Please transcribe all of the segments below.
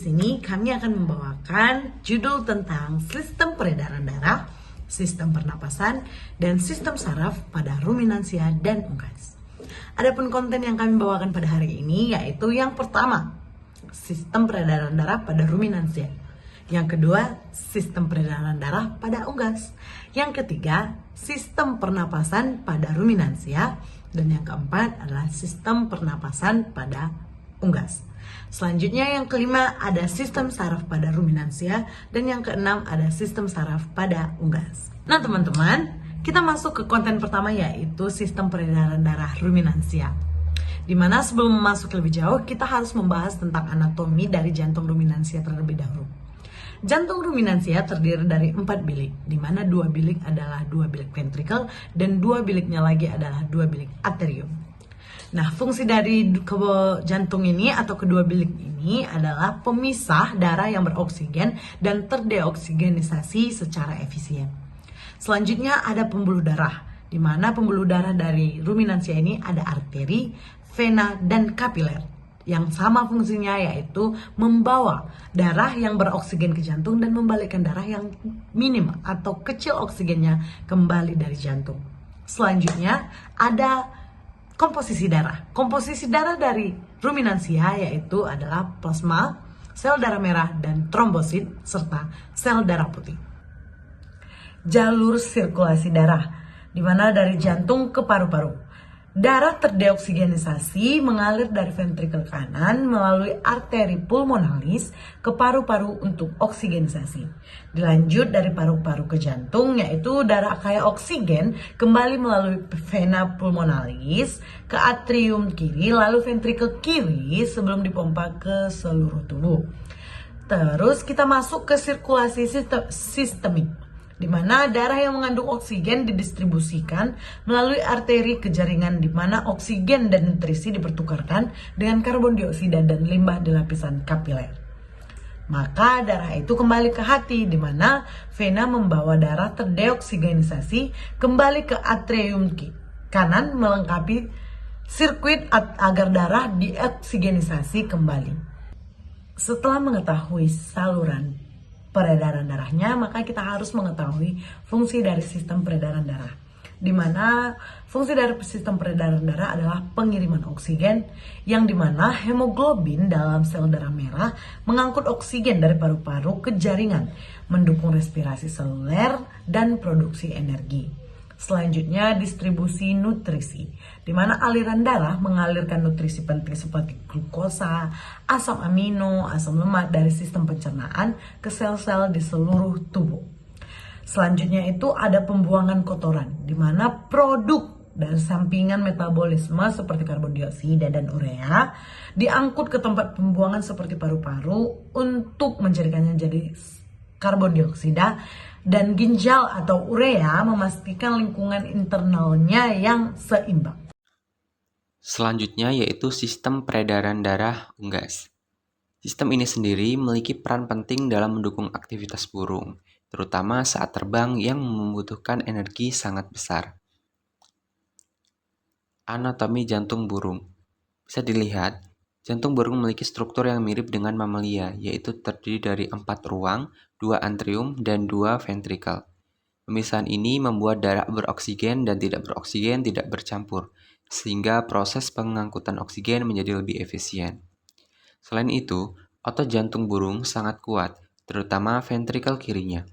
sini kami akan membawakan judul tentang sistem peredaran darah, sistem pernapasan, dan sistem saraf pada ruminansia dan unggas. Adapun konten yang kami bawakan pada hari ini yaitu yang pertama, sistem peredaran darah pada ruminansia. Yang kedua, sistem peredaran darah pada unggas. Yang ketiga, sistem pernapasan pada ruminansia. Dan yang keempat adalah sistem pernapasan pada unggas. Selanjutnya yang kelima ada sistem saraf pada ruminansia. Dan yang keenam ada sistem saraf pada unggas. Nah teman-teman, kita masuk ke konten pertama yaitu sistem peredaran darah ruminansia. Dimana sebelum masuk lebih jauh, kita harus membahas tentang anatomi dari jantung ruminansia terlebih dahulu. Jantung ruminansia terdiri dari 4 bilik, di mana 2 bilik adalah 2 bilik ventrikel dan 2 biliknya lagi adalah 2 bilik arterium. Nah, fungsi dari jantung ini atau kedua bilik ini adalah pemisah darah yang beroksigen dan terdeoksigenisasi secara efisien. Selanjutnya ada pembuluh darah, di mana pembuluh darah dari ruminansia ini ada arteri, vena, dan kapiler. Yang sama fungsinya yaitu membawa darah yang beroksigen ke jantung dan membalikkan darah yang minim atau kecil oksigennya kembali dari jantung. Selanjutnya ada komposisi darah. Komposisi darah dari ruminansia yaitu adalah plasma, sel darah merah, dan trombosit, serta sel darah putih. Jalur sirkulasi darah, di mana dari jantung ke paru-paru. Darah terdeoksigenisasi mengalir dari ventrikel kanan melalui arteri pulmonalis ke paru-paru untuk oksigenisasi. Dilanjut dari paru-paru ke jantung, yaitu darah kaya oksigen kembali melalui vena pulmonalis ke atrium kiri lalu ventrikel kiri sebelum dipompa ke seluruh tubuh. Terus kita masuk ke sirkulasi sistemik, di mana darah yang mengandung oksigen didistribusikan melalui arteri ke jaringan di mana oksigen dan nutrisi dipertukarkan dengan karbon dioksida dan limbah di lapisan kapiler. Maka darah itu kembali ke hati di mana vena membawa darah terdeoksigenisasi kembali ke atrium kanan melengkapi sirkuit agar darah dioksigenisasi kembali. Setelah mengetahui saluran peredaran darahnya, maka kita harus mengetahui fungsi dari sistem peredaran darah. Di mana fungsi dari sistem peredaran darah adalah pengiriman oksigen, yang dimana hemoglobin dalam sel darah merah mengangkut oksigen dari paru-paru ke jaringan, mendukung respirasi seluler dan produksi energi. Selanjutnya distribusi nutrisi, di mana aliran darah mengalirkan nutrisi penting seperti glukosa, asam amino, asam lemak dari sistem pencernaan ke sel-sel di seluruh tubuh. Selanjutnya itu ada pembuangan kotoran, di mana produk dari sampingan metabolisme seperti karbon dioksida dan urea diangkut ke tempat pembuangan seperti paru-paru untuk menjadikannya jadi karbon dioksida, dan ginjal atau urea memastikan lingkungan internalnya yang seimbang. Selanjutnya yaitu sistem peredaran darah unggas. Sistem ini sendiri memiliki peran penting dalam mendukung aktivitas burung, terutama saat terbang yang membutuhkan energi sangat besar. Anatomi jantung burung. Bisa dilihat, jantung burung memiliki struktur yang mirip dengan mamalia, yaitu terdiri dari 4 ruang, 2 atrium, dan 2 ventrikel. Pemisahan ini membuat darah beroksigen dan tidak beroksigen tidak bercampur, sehingga proses pengangkutan oksigen menjadi lebih efisien. Selain itu, otot jantung burung sangat kuat, terutama ventrikel kirinya,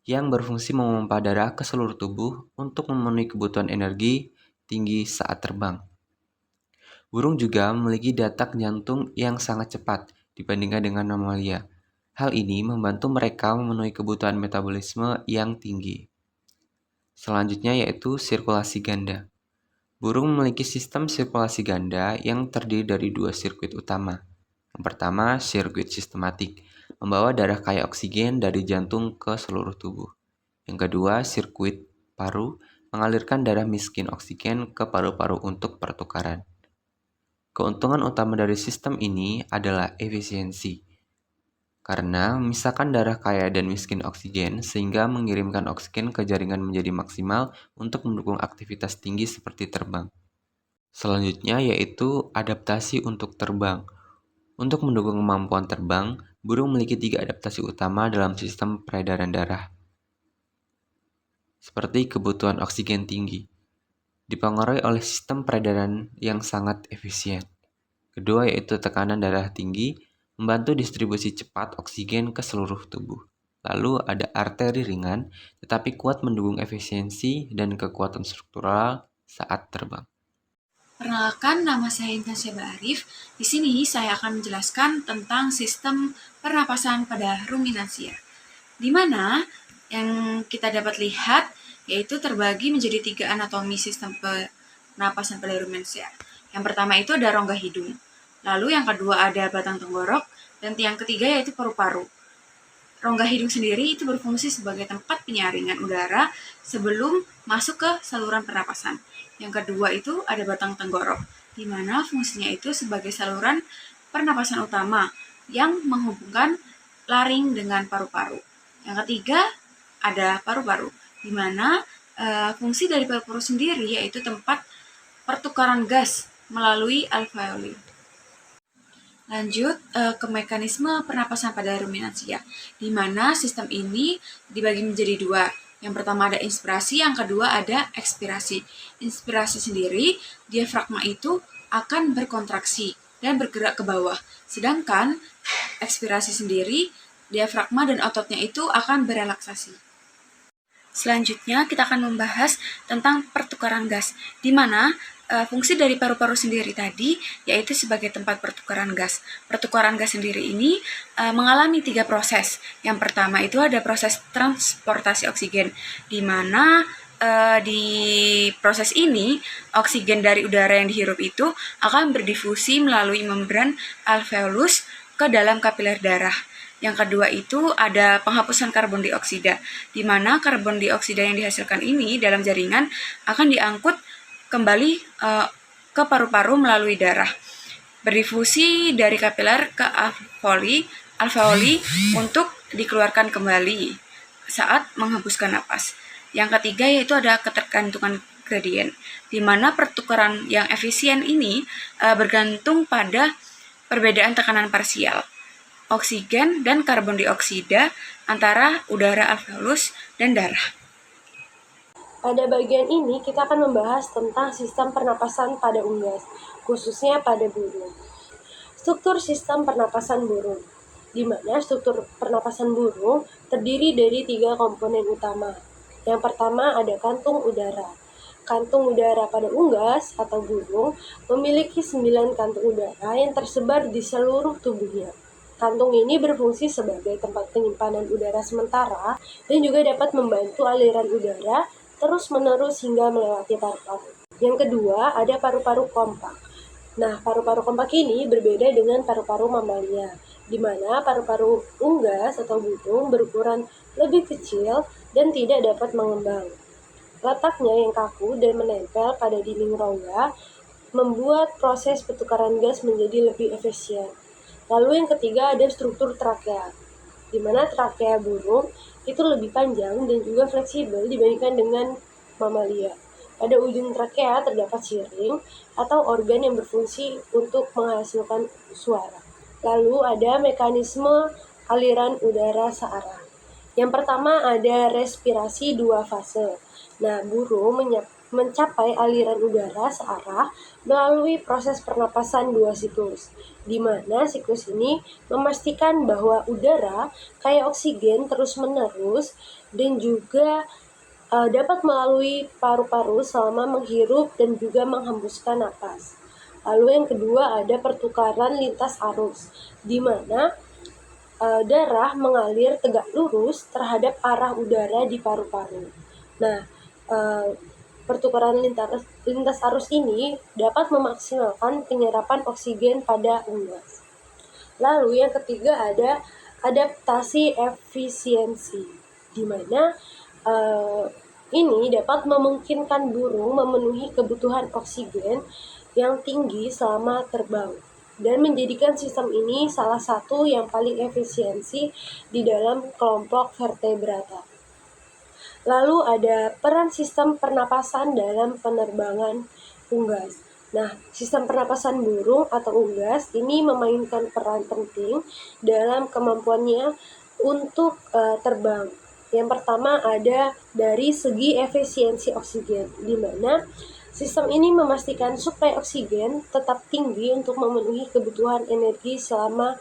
yang berfungsi memompa darah ke seluruh tubuh untuk memenuhi kebutuhan energi tinggi saat terbang. Burung juga memiliki detak jantung yang sangat cepat dibandingkan dengan mamalia. Hal ini membantu mereka memenuhi kebutuhan metabolisme yang tinggi. Selanjutnya yaitu sirkulasi ganda. Burung memiliki sistem sirkulasi ganda yang terdiri dari 2 sirkuit utama. Yang pertama, sirkuit sistematik, membawa darah kaya oksigen dari jantung ke seluruh tubuh. Yang kedua, sirkuit paru, mengalirkan darah miskin oksigen ke paru-paru untuk pertukaran. Keuntungan utama dari sistem ini adalah efisiensi, karena memisahkan darah kaya dan miskin oksigen sehingga mengirimkan oksigen ke jaringan menjadi maksimal untuk mendukung aktivitas tinggi seperti terbang. Selanjutnya yaitu adaptasi untuk terbang. Untuk mendukung kemampuan terbang, Burung memiliki 3 adaptasi utama dalam sistem peredaran darah, seperti kebutuhan oksigen tinggi, dipengaruhi oleh sistem peredaran yang sangat efisien. Kedua yaitu tekanan darah tinggi, membantu distribusi cepat oksigen ke seluruh tubuh. Lalu ada arteri ringan, tetapi kuat mendukung efisiensi dan kekuatan struktural saat terbang. Perkenalkan, nama saya Intan Syeba Arif. Di sini saya akan menjelaskan tentang sistem pernapasan pada ruminansia, di mana yang kita dapat lihat yaitu terbagi menjadi 3 anatomi sistem pernapasan pada ruminansia. Yang pertama itu ada rongga hidung, lalu yang kedua ada batang tenggorok, dan yang ketiga yaitu paru-paru. Rongga hidung sendiri itu berfungsi sebagai tempat penyaringan udara sebelum masuk ke saluran pernapasan. Yang kedua itu ada batang tenggorok, di mana fungsinya itu sebagai saluran pernapasan utama yang menghubungkan laring dengan paru-paru. Yang ketiga ada paru-paru, di mana fungsi dari paru-paru sendiri yaitu tempat pertukaran gas melalui alveoli. Lanjut ke mekanisme pernapasan pada ruminansia, di mana sistem ini dibagi menjadi 2. Yang pertama ada inspirasi, yang kedua ada ekspirasi. Inspirasi sendiri, diafragma itu akan berkontraksi dan bergerak ke bawah. Sedangkan ekspirasi sendiri, diafragma dan ototnya itu akan berelaksasi. Selanjutnya kita akan membahas tentang pertukaran gas, di mana fungsi dari paru-paru sendiri tadi yaitu sebagai tempat pertukaran gas. Pertukaran gas sendiri ini mengalami 3 proses. Yang pertama itu ada proses transportasi oksigen, di mana di proses ini oksigen dari udara yang dihirup itu akan berdifusi melalui membran alveolus ke dalam kapiler darah. Yang kedua itu ada penghapusan karbon dioksida, di mana karbon dioksida yang dihasilkan ini dalam jaringan akan diangkut kembali ke paru-paru melalui darah, berdifusi dari kapiler ke alveoli untuk dikeluarkan kembali saat menghembuskan napas. Yang ketiga yaitu ada ketergantungan gradien, di mana pertukaran yang efisien ini bergantung pada perbedaan tekanan parsial oksigen dan karbon dioksida antara udara alveolus dan darah. Pada bagian ini kita akan membahas tentang sistem pernapasan pada unggas, khususnya pada burung. Struktur sistem pernapasan burung, di mana struktur pernapasan burung terdiri dari 3 komponen utama. Yang pertama ada kantung udara. Kantung udara pada unggas atau burung memiliki 9 kantung udara yang tersebar di seluruh tubuhnya. Kantung ini berfungsi sebagai tempat penyimpanan udara sementara dan juga dapat membantu aliran udara terus-menerus hingga melewati paru-paru. Yang kedua, ada paru-paru kompak. Nah, paru-paru kompak ini berbeda dengan paru-paru mamalia, di mana paru-paru unggas atau burung berukuran lebih kecil dan tidak dapat mengembang. Letaknya yang kaku dan menempel pada dinding rongga membuat proses pertukaran gas menjadi lebih efisien. Lalu yang ketiga ada struktur trakea, di mana trakea burung itu lebih panjang dan juga fleksibel dibandingkan dengan mamalia. Pada ujung trakea terdapat siring atau organ yang berfungsi untuk menghasilkan suara. Lalu ada mekanisme aliran udara searah. Yang pertama ada respirasi 2 fase. Nah, burung mencapai aliran udara searah melalui proses pernapasan 2 siklus, di mana siklus ini memastikan bahwa udara kaya oksigen terus-menerus dan juga dapat melalui paru-paru selama menghirup dan juga menghembuskan napas. Lalu yang kedua ada pertukaran lintas arus, di mana darah mengalir tegak lurus terhadap arah udara di paru-paru. Nah, pertukaran lintas arus ini dapat memaksimalkan penyerapan oksigen pada unggas. Lalu yang ketiga ada adaptasi efisiensi, di mana ini dapat memungkinkan burung memenuhi kebutuhan oksigen yang tinggi selama terbang dan menjadikan sistem ini salah satu yang paling efisiensi di dalam kelompok vertebrata. Lalu ada peran sistem pernapasan dalam penerbangan unggas. Nah, sistem pernapasan burung atau unggas ini memainkan peran penting dalam kemampuannya untuk terbang. Yang pertama ada dari segi efisiensi oksigen, di mana sistem ini memastikan suplai oksigen tetap tinggi untuk memenuhi kebutuhan energi selama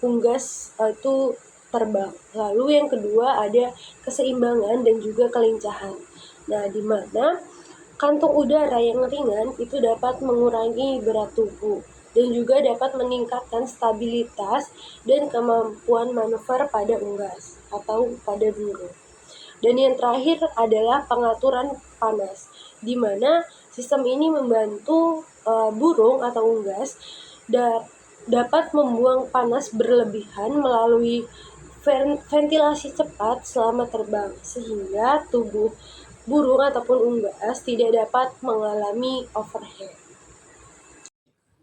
unggas itu terbang. Lalu yang kedua ada keseimbangan dan juga kelincahan. Nah, di mana kantung udara yang ringan itu dapat mengurangi berat tubuh dan juga dapat meningkatkan stabilitas dan kemampuan manuver pada unggas atau pada burung. Dan yang terakhir adalah pengaturan panas, di mana sistem ini membantu burung atau unggas dapat membuang panas berlebihan melalui ventilasi cepat selama terbang, sehingga tubuh burung ataupun unggas tidak dapat mengalami overheat.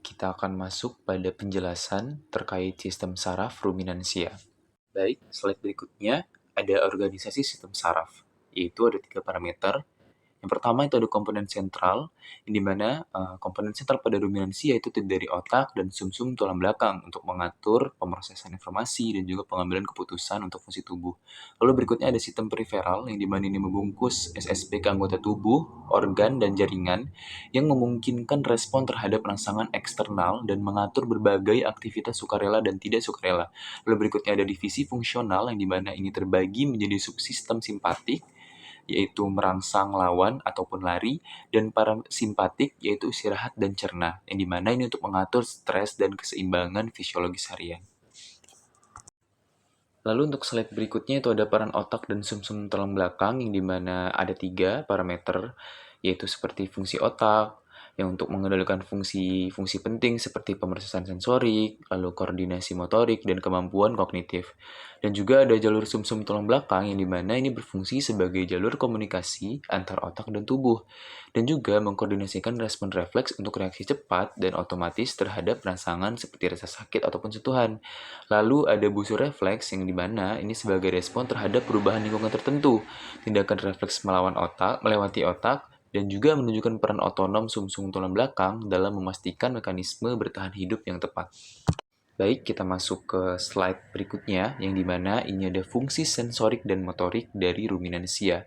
Kita akan masuk pada penjelasan terkait sistem saraf ruminansia. Baik, slide berikutnya ada organisasi sistem saraf, yaitu ada 3 parameter. Yang pertama itu ada komponen sentral, di mana komponen sentral pada ruminansia itu terdiri dari otak dan sumsum tulang belakang untuk mengatur pemrosesan informasi dan juga pengambilan keputusan untuk fungsi tubuh. Lalu berikutnya ada sistem periferal, yang dimana ini membungkus SSP ke anggota tubuh, organ, dan jaringan, yang memungkinkan respon terhadap rangsangan eksternal dan mengatur berbagai aktivitas sukarela dan tidak sukarela. Lalu berikutnya ada divisi fungsional, yang dimana ini terbagi menjadi subsistem simpatik, yaitu merangsang lawan ataupun lari, dan parasimpatik, yaitu istirahat dan cerna, yang dimana ini untuk mengatur stres dan keseimbangan fisiologis harian. Lalu untuk slide berikutnya itu ada peran otak dan sumsum tulang belakang, yang dimana ada 3 parameter, yaitu seperti fungsi otak, yang untuk mengendalikan fungsi penting seperti pemrosesan sensorik, lalu koordinasi motorik, dan kemampuan kognitif. Dan juga ada jalur sumsum tulang belakang, yang dimana ini berfungsi sebagai jalur komunikasi antar otak dan tubuh, dan juga mengkoordinasikan respon refleks untuk reaksi cepat dan otomatis terhadap rangsangan seperti rasa sakit ataupun sentuhan. Lalu ada busur refleks, yang dimana ini sebagai respon terhadap perubahan lingkungan tertentu, tindakan refleks melewati otak, dan juga menunjukkan peran otonom sumsum tulang belakang dalam memastikan mekanisme bertahan hidup yang tepat. Baik, kita masuk ke slide berikutnya, yang dimana ini ada fungsi sensorik dan motorik dari ruminansia,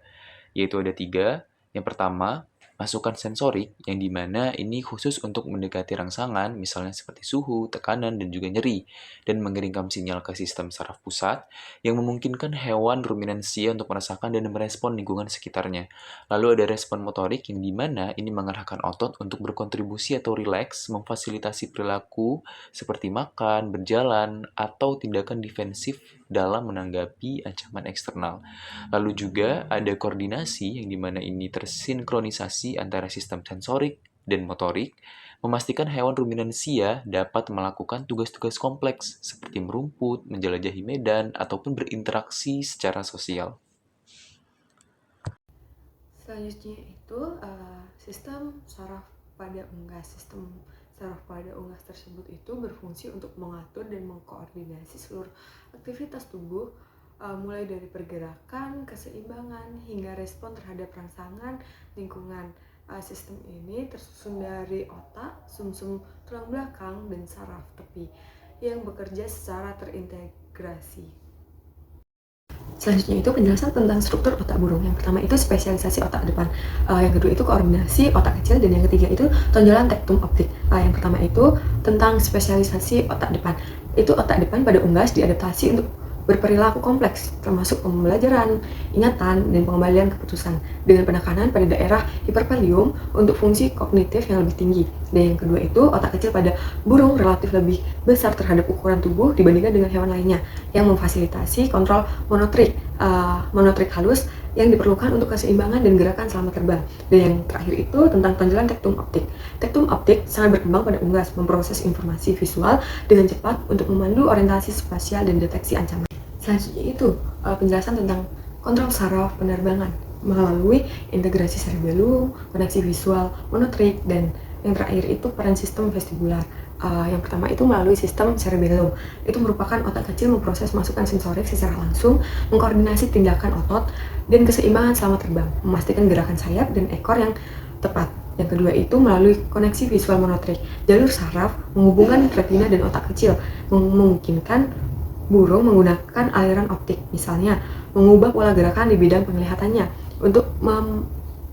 yaitu ada 3. Yang pertama, masukan sensorik, yang dimana ini khusus untuk mendekati rangsangan, misalnya seperti suhu, tekanan, dan juga nyeri, dan mengirimkan sinyal ke sistem saraf pusat, yang memungkinkan hewan ruminansia untuk merasakan dan merespon lingkungan sekitarnya. Lalu ada respon motorik, yang dimana ini mengarahkan otot untuk berkontribusi atau rileks, memfasilitasi perilaku seperti makan, berjalan, atau tindakan defensif dalam menanggapi ancaman eksternal. Lalu juga ada koordinasi, yang dimana ini tersinkronisasi antara sistem sensorik dan motorik, memastikan hewan ruminansia dapat melakukan tugas-tugas kompleks seperti merumput, menjelajahi medan, ataupun berinteraksi secara sosial. Selanjutnya itu sistem saraf pada unggas. Sistem saraf pada unggas tersebut itu berfungsi untuk mengatur dan mengkoordinasi seluruh aktivitas tubuh, mulai dari pergerakan, keseimbangan, hingga respon terhadap rangsangan lingkungan. Sistem ini tersusun dari otak, sumsum tulang belakang, dan saraf tepi yang bekerja secara terintegrasi. Selanjutnya itu penjelasan tentang struktur otak burung. Yang pertama itu spesialisasi otak depan, yang kedua itu koordinasi otak kecil, dan yang ketiga itu tonjolan tektum optik. Yang pertama itu tentang spesialisasi otak depan. Itu otak depan pada unggas diadaptasi untuk berperilaku kompleks, termasuk pembelajaran, ingatan, dan pengembalian keputusan, dengan penekanan pada daerah hiperpelium untuk fungsi kognitif yang lebih tinggi. Dan yang kedua itu otak kecil pada burung relatif lebih besar terhadap ukuran tubuh dibandingkan dengan hewan lainnya, yang memfasilitasi kontrol monotrik halus yang diperlukan untuk keseimbangan dan gerakan selama terbang. Dan yang terakhir itu tentang tonjolan tektum optik. Tektum optik sangat berkembang pada unggas, memproses informasi visual dengan cepat untuk memandu orientasi spasial dan deteksi ancaman. Selanjutnya itu penjelasan tentang kontrol saraf penerbangan melalui integrasi cerebellum, koneksi visual, monotrik, dan yang terakhir itu peran sistem vestibular. Yang pertama itu melalui sistem cerebellum. Itu merupakan otak kecil memproses masukan sensorik secara langsung, mengkoordinasi tindakan otot dan keseimbangan selama terbang, memastikan gerakan sayap dan ekor yang tepat. Yang kedua itu melalui koneksi visual motorik. Jalur saraf menghubungkan retina dan otak kecil, memungkinkan burung menggunakan aliran optik, misalnya mengubah pola gerakan di bidang penglihatannya untuk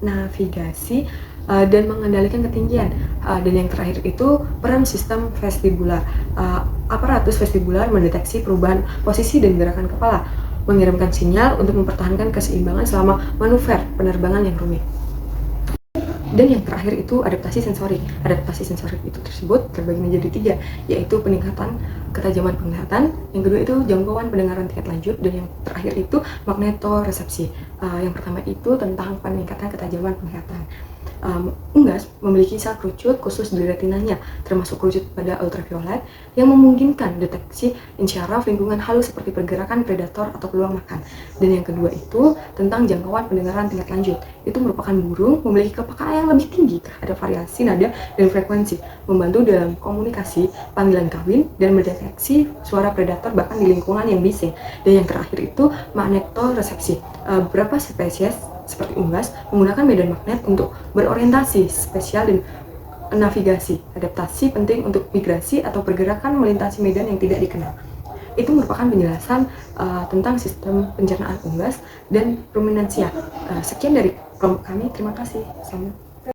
navigasi dan mengendalikan ketinggian. Dan yang terakhir itu peran sistem vestibular. Aparatus vestibular mendeteksi perubahan posisi dan gerakan kepala, mengirimkan sinyal untuk mempertahankan keseimbangan selama manuver penerbangan yang rumit. Dan yang terakhir itu adaptasi sensorik. Adaptasi sensorik itu tersebut terbagi menjadi 3, yaitu peningkatan ketajaman penglihatan, yang kedua itu jangkauan pendengaran tingkat lanjut, dan yang terakhir itu magnetoresepsi. Yang pertama itu tentang peningkatan ketajaman penglihatan. Unggas memiliki sel kerucut khusus di retinanya, termasuk kerucut pada ultraviolet yang memungkinkan deteksi insyaraf lingkungan halus seperti pergerakan predator atau peluang makan. Dan yang kedua itu tentang jangkauan pendengaran tingkat lanjut. Itu merupakan burung memiliki kepekaan yang lebih tinggi terhadap variasi nada dan frekuensi, membantu dalam komunikasi, panggilan kawin, dan mendeteksi suara predator bahkan di lingkungan yang bising. Dan yang terakhir itu magnetoresepsi. Beberapa spesies seperti unggas menggunakan medan magnet untuk berorientasi spesial dan navigasi. Adaptasi penting untuk migrasi atau pergerakan melintasi medan yang tidak dikenal. Itu merupakan penjelasan tentang sistem pencernaan unggas dan ruminansia. Sekian dari kelompok kami. Terima kasih. Selamat.